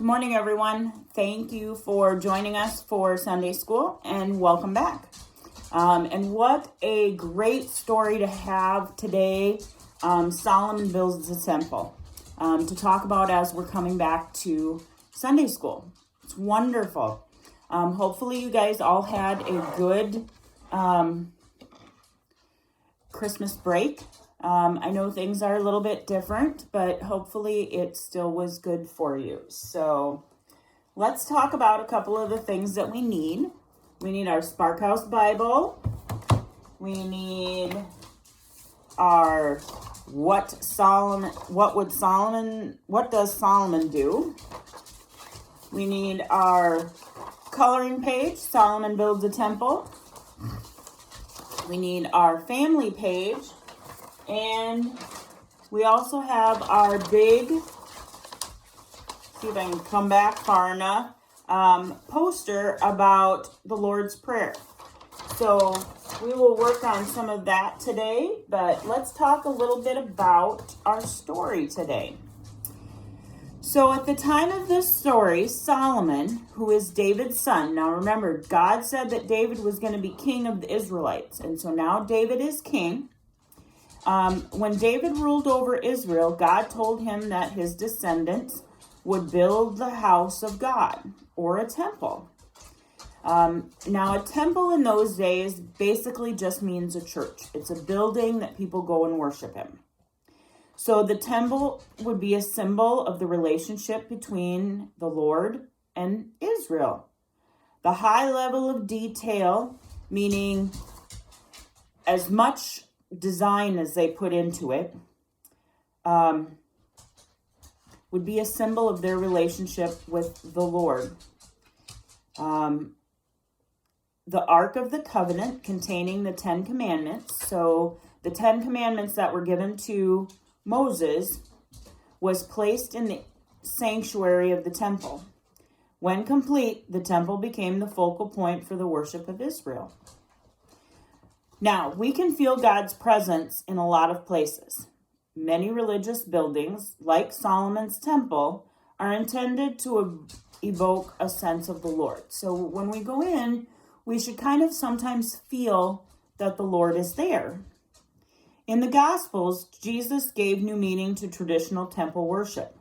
Good morning, everyone. Thank you for joining us for Sunday School, and welcome back. And what a great story to have today. Solomon builds the temple to talk about as we're coming back to Sunday School. It's wonderful. Hopefully you guys all had a good Christmas break. I know things are a little bit different, but hopefully it still was good for you. So let's talk about a couple of the things that we need. We need our Spark House Bible. We need our what does Solomon do? We need our coloring page, Solomon Builds a Temple. We need our family page. And we also have our big, see if I can come back far enough, poster about the Lord's Prayer. So we will work on some of that today, but let's talk a little bit about our story today. So at the time of this story, Solomon, who is David's son, now remember, God said that David was going to be king of the Israelites, and so now David is king. When David ruled over Israel, God told him that his descendants would build the house of God, or a temple. Now, a temple in those days basically just means a church. It's a building that people go and worship in. So the temple would be a symbol of the relationship between the Lord and Israel. The high level of detail, meaning as much design as they put into it, would be a symbol of their relationship with the Lord. The Ark of the Covenant containing the 10 Commandments. So the 10 Commandments that were given to Moses was placed in the sanctuary of the temple. When complete, the temple became the focal point for the worship of Israel. Now, we can feel God's presence in a lot of places. Many religious buildings, like Solomon's temple, are intended to evoke a sense of the Lord. So when we go in, we should kind of sometimes feel that the Lord is there. In the Gospels, Jesus gave new meaning to traditional temple worship.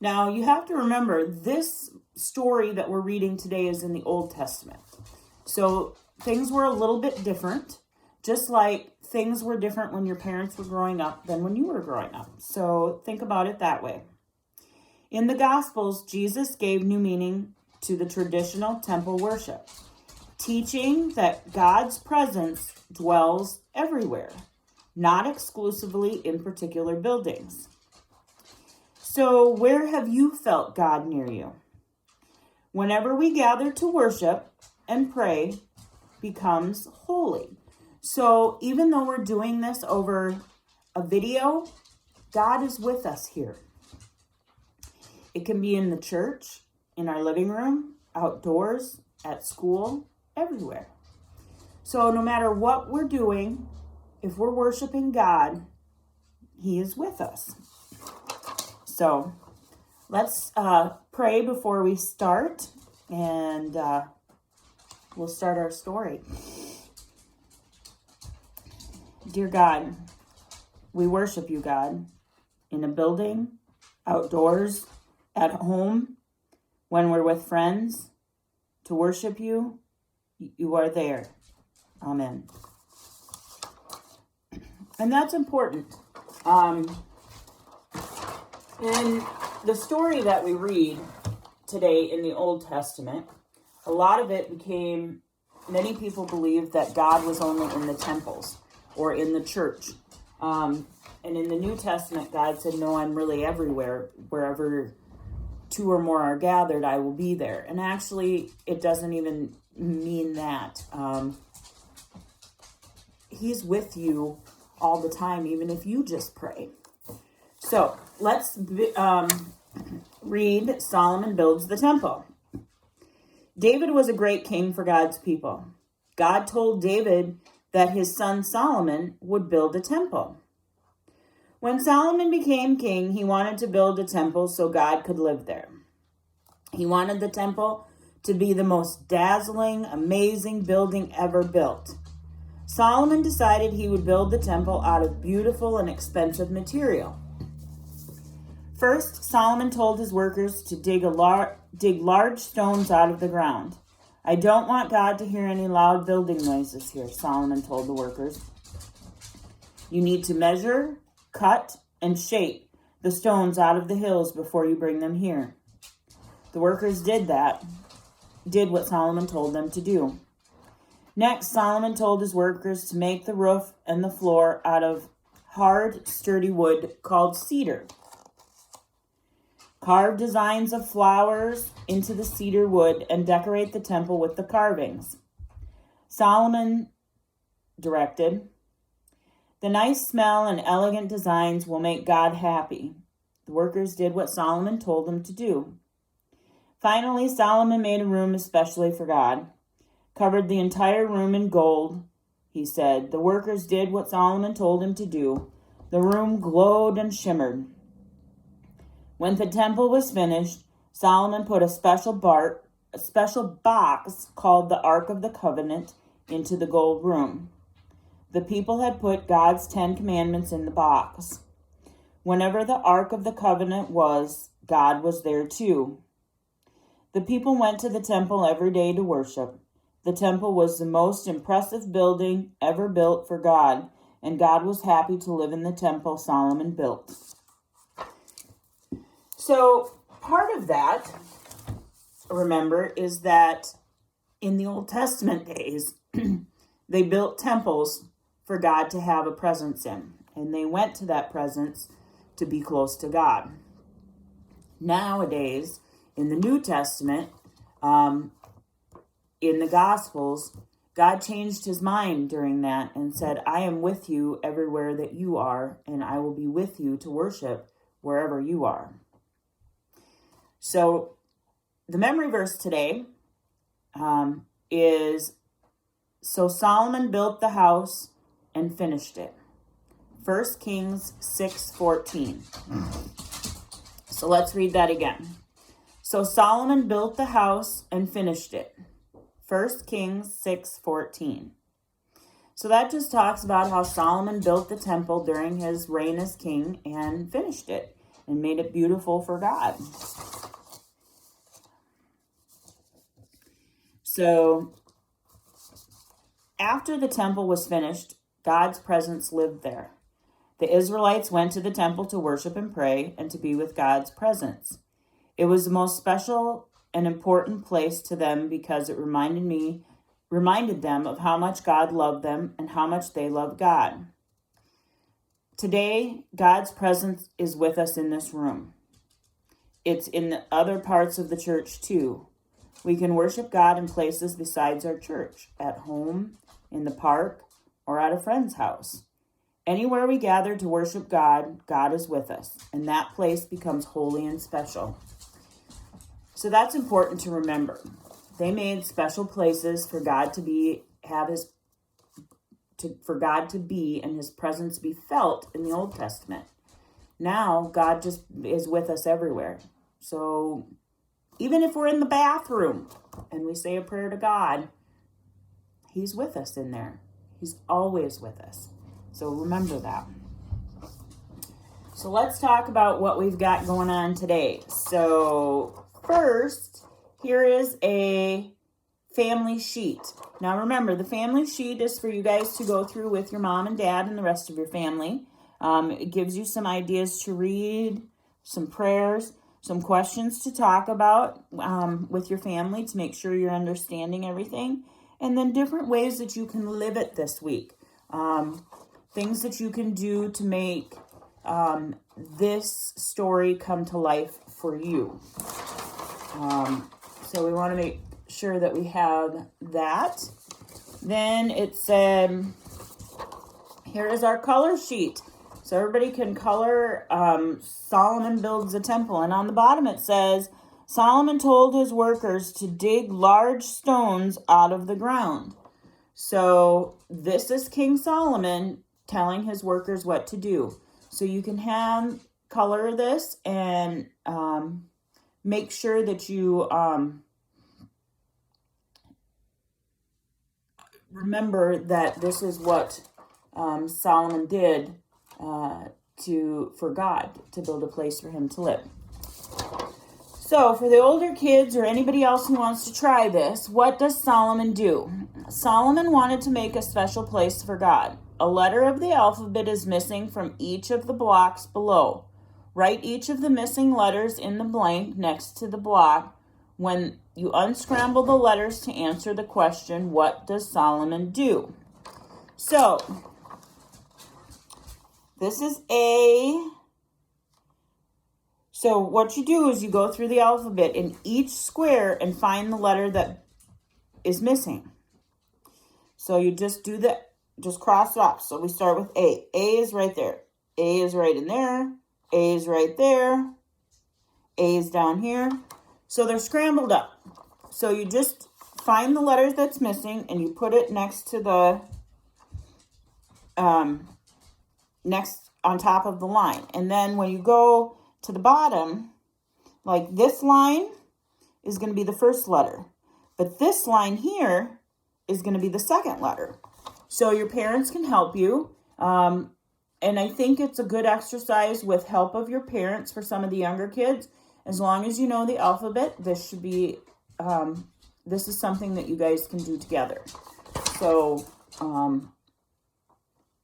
Now, you have to remember, this story that we're reading today is in the Old Testament. So things were a little bit different. Just like things were different when your parents were growing up than when you were growing up. So think about it that way. In the Gospels, Jesus gave new meaning to the traditional temple worship, teaching that God's presence dwells everywhere, not exclusively in particular buildings. So where have you felt God near you? Whenever we gather to worship and pray becomes holy. So even though we're doing this over a video, God is with us here. It can be in the church, in our living room, outdoors, at school, everywhere. So no matter what we're doing, if we're worshiping God, He is with us. So let's pray before we start, and we'll start our story. Dear God, we worship you, God, in a building, outdoors, at home, when we're with friends. To worship you, you are there. Amen. And that's important. In the story that we read today in the Old Testament, a lot of it many people believed that God was only in the temples or in the church. And in the New Testament, God said, no, I'm really everywhere. Wherever two or more are gathered, I will be there. And actually, it doesn't even mean that. He's with you all the time, even if you just pray. So let's read Solomon Builds the Temple. David was a great king for God's people. God told David that his son Solomon would build a temple. When Solomon became king, he wanted to build a temple so God could live there. He wanted the temple to be the most dazzling, amazing building ever built. Solomon decided he would build the temple out of beautiful and expensive material. First, Solomon told his workers to dig large stones out of the ground. I don't want God to hear any loud building noises here, Solomon told the workers. You need to measure, cut, and shape the stones out of the hills before you bring them here. The workers did what Solomon told them to do. Next, Solomon told his workers to make the roof and the floor out of hard, sturdy wood called cedar. Carve designs of flowers into the cedar wood and decorate the temple with the carvings. Solomon directed, the nice smell and elegant designs will make God happy. The workers did what Solomon told them to do. Finally, Solomon made a room especially for God. Covered the entire room in gold, he said. The workers did what Solomon told him to do. The room glowed and shimmered. When the temple was finished, Solomon put a special box called the Ark of the Covenant into the gold room. The people had put God's 10 Commandments in the box. Whenever the Ark of the Covenant was, God was there too. The people went to the temple every day to worship. The temple was the most impressive building ever built for God, and God was happy to live in the temple Solomon built. So part of that, remember, is that in the Old Testament days, they built temples for God to have a presence in, and they went to that presence to be close to God. Nowadays, in the New Testament, in the Gospels, God changed his mind during that and said, I am with you everywhere that you are, and I will be with you to worship wherever you are. So the memory verse today is, so Solomon built the house and finished it. 1 Kings 6:14. So let's read that again. So Solomon built the house and finished it. 1 Kings 6:14. So that just talks about how Solomon built the temple during his reign as king and finished it and made it beautiful for God. So after the temple was finished, God's presence lived there. The Israelites went to the temple to worship and pray and to be with God's presence. It was the most special and important place to them because it reminded them of how much God loved them and how much they loved God. Today, God's presence is with us in this room. It's in the other parts of the church too. We can worship God in places besides our church, at home, in the park, or at a friend's house. Anywhere we gather to worship God, God is with us, and that place becomes holy and special. So that's important to remember. They made special places for God to be, for God to be and his presence be felt in the Old Testament. Now, God just is with us everywhere. So even if we're in the bathroom and we say a prayer to God, he's with us in there. He's always with us. So remember that. So let's talk about what we've got going on today. So first, here is a family sheet. Now remember, the family sheet is for you guys to go through with your mom and dad and the rest of your family. It gives you some ideas to read, some prayers, some questions to talk about with your family to make sure you're understanding everything, and then different ways that you can live it this week. Things that you can do to make this story come to life for you. So we want to make sure that we have that. Then it said, here is our color sheet. So everybody can color Solomon builds a temple. And on the bottom it says, Solomon told his workers to dig large stones out of the ground. So this is King Solomon telling his workers what to do. So you can color this and make sure that you remember that this is what Solomon did for God, to build a place for him to live. So for the older kids or anybody else who wants to try this, what does Solomon do? Solomon wanted to make a special place for God. A letter of the alphabet is missing from each of the blocks below. Write each of the missing letters in the blank next to the block. When you unscramble the letters to answer the question, what does Solomon do? So, this is A. So what you do is you go through the alphabet in each square and find the letter that is missing. So you just cross it off. So we start with A. A is right there. A is right in there. A is right there. A is down here. So they're scrambled up. So you just find the letters that's missing and you put it next to the, next on top of the line. And then when you go to the bottom, like this line is going to be the first letter. But this line here is going to be the second letter. So your parents can help you. And I think it's a good exercise with help of your parents for some of the younger kids. As long as you know the alphabet, this should be, this is something that you guys can do together. So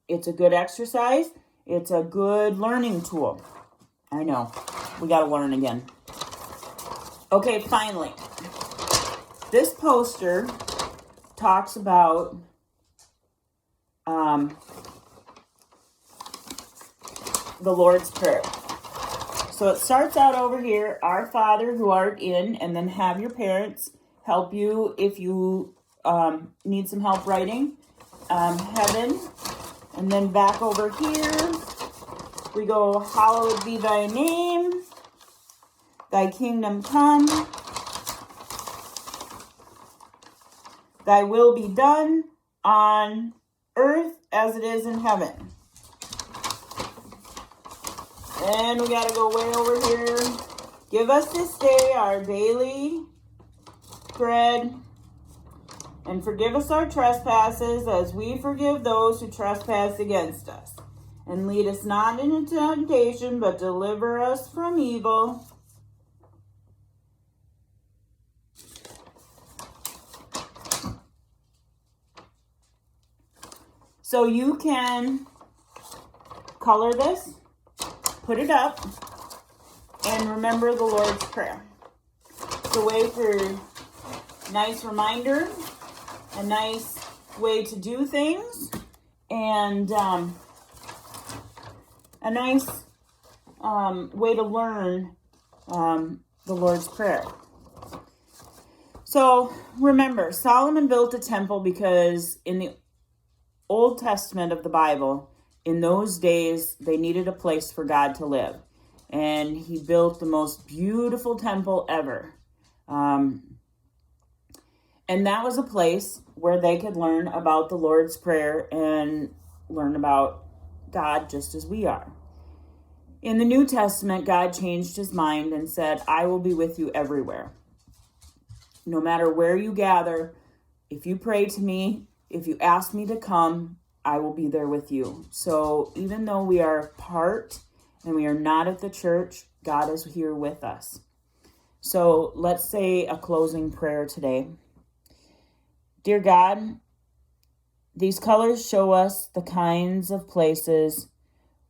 it's a good exercise. It's a good learning tool. I know. We got to learn again. Okay, finally. This poster talks about the Lord's Prayer. So it starts out over here, Our Father who art in, and then have your parents help you if you need some help writing. Heaven. And then back over here, we go, hallowed be thy name, thy kingdom come, thy will be done on earth as it is in heaven. And we got to go way over here. Give us this day our daily bread, and forgive us our trespasses as we forgive those who trespass against us. And lead us not into temptation, but deliver us from evil. So you can color this, put it up, and remember the Lord's Prayer. It's a way for a nice reminder, a nice way to do things, and a nice way to learn the Lord's Prayer. So remember, Solomon built a temple because in the Old Testament of the Bible, in those days, they needed a place for God to live. And he built the most beautiful temple ever. And that was a place where they could learn about the Lord's Prayer and learn about God just as we are. In the New Testament, God changed his mind and said, I will be with you everywhere. No matter where you gather, if you pray to me, if you ask me to come, I will be there with you. So even though we are apart and we are not at the church, God is here with us. So let's say a closing prayer today. Dear God, these colors show us the kinds of places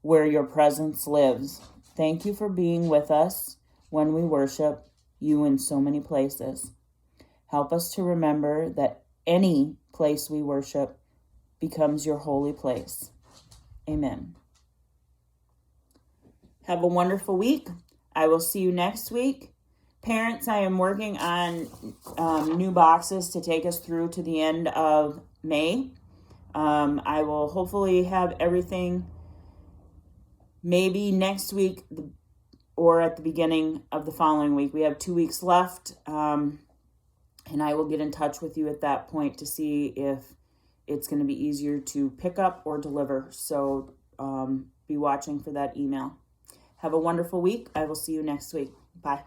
where your presence lives. Thank you for being with us when we worship you in so many places. Help us to remember that any place we worship becomes your holy place. Amen. Have a wonderful week. I will see you next week. Parents, I am working on new boxes to take us through to the end of May. I will hopefully have everything maybe next week or at the beginning of the following week. We have 2 weeks left, and I will get in touch with you at that point to see if it's going to be easier to pick up or deliver. So be watching for that email. Have a wonderful week. I will see you next week. Bye.